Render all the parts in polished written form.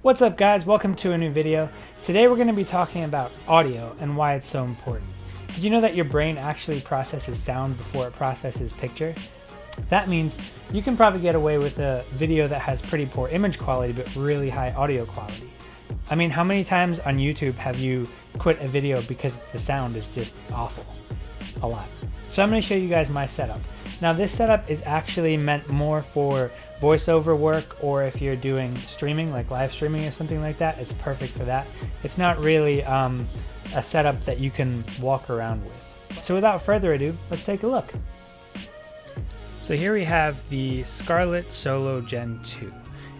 What's up guys, welcome to a new video. Today we're going to be talking about audio and why it's so important. Did you know that your brain actually processes sound before it processes picture? That means you can probably get away with a video that has pretty poor image quality but really high audio quality. I mean, how many times on YouTube have you quit a video because the sound is just awful? A lot. So I'm going to show you guys my setup. Now this setup is actually meant more for voiceover work, or if you're doing streaming, like live streaming or something like that, it's perfect for that. It's not really a setup that you can walk around with. So without further ado, let's take a look. So here we have the Scarlett Solo Gen 2.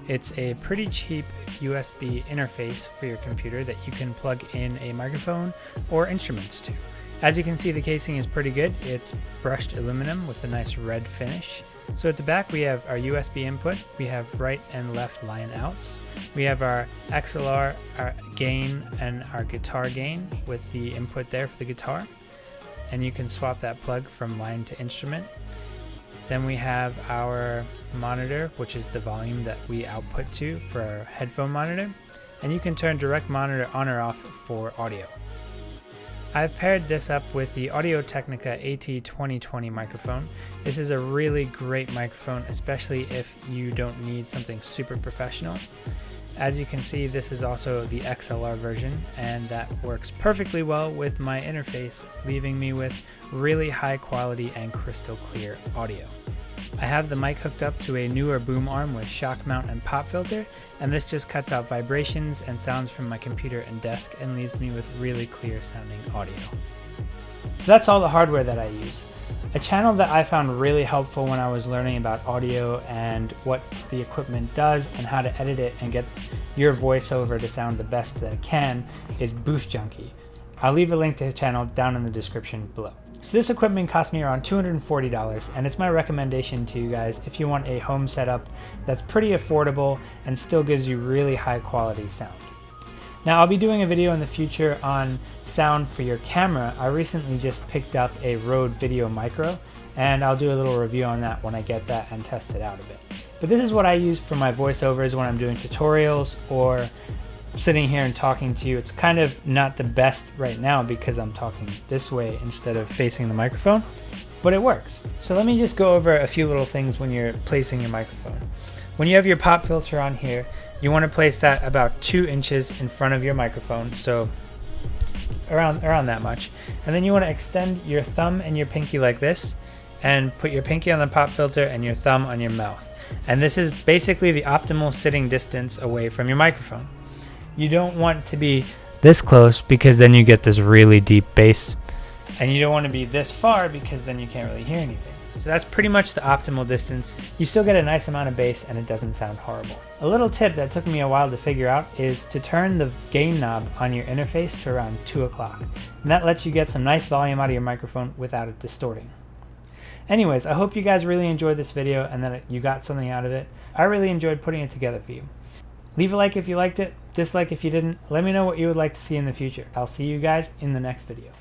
It's a pretty cheap USB interface for your computer that you can plug in a microphone or instruments to. As you can see, the casing is pretty good. It's brushed aluminum with a nice red finish. So at the back we have our USB input, we have right and left line outs, we have our XLR, our gain, and our guitar gain with the input there for the guitar, and you can swap that plug from line to instrument. Then we have our monitor, which is the volume that we output to for our headphone monitor, and you can turn direct monitor on or off for audio. I've paired this up with the Audio Technica AT2020 microphone. This is a really great microphone, especially if you don't need something super professional. As you can see, this is also the XLR version, and that works perfectly well with my interface, leaving me with really high quality and crystal clear audio. I have the mic hooked up to a newer boom arm with shock mount and pop filter, and this just cuts out vibrations and sounds from my computer and desk and leaves me with really clear sounding audio. So that's all the hardware that I use. A channel that I found really helpful when I was learning about audio and what the equipment does and how to edit it and get your voiceover to sound the best that it can is Booth Junkie. I'll leave a link to his channel down in the description below. So this equipment cost me around $240, and it's my recommendation to you guys if you want a home setup that's pretty affordable and still gives you really high quality sound. Now I'll be doing a video in the future on sound for your camera. I recently just picked up a Rode Video Micro, and I'll do a little review on that when I get that and test it out a bit. But this is what I use for my voiceovers when I'm doing tutorials or sitting here and talking to you. It's kind of not the best right now because I'm talking this way instead of facing the microphone, but it works. So let me just go over a few little things when you're placing your microphone. When you have your pop filter on here, you want to place that about 2 inches in front of your microphone, so around that much. And then you want to extend your thumb and your pinky like this and put your pinky on the pop filter and your thumb on your mouth. And this is basically the optimal sitting distance away from your microphone. You don't want to be this close because then you get this really deep bass, and you don't want to be this far because then you can't really hear anything. So that's pretty much the optimal distance. You still get a nice amount of bass and it doesn't sound horrible. A little tip that took me a while to figure out is to turn the gain knob on your interface to around 2 o'clock. And that lets you get some nice volume out of your microphone without it distorting. Anyways, I hope you guys really enjoyed this video and that you got something out of it. I really enjoyed putting it together for you. Leave a like if you liked it, dislike if you didn't. Let me know what you would like to see in the future. I'll see you guys in the next video.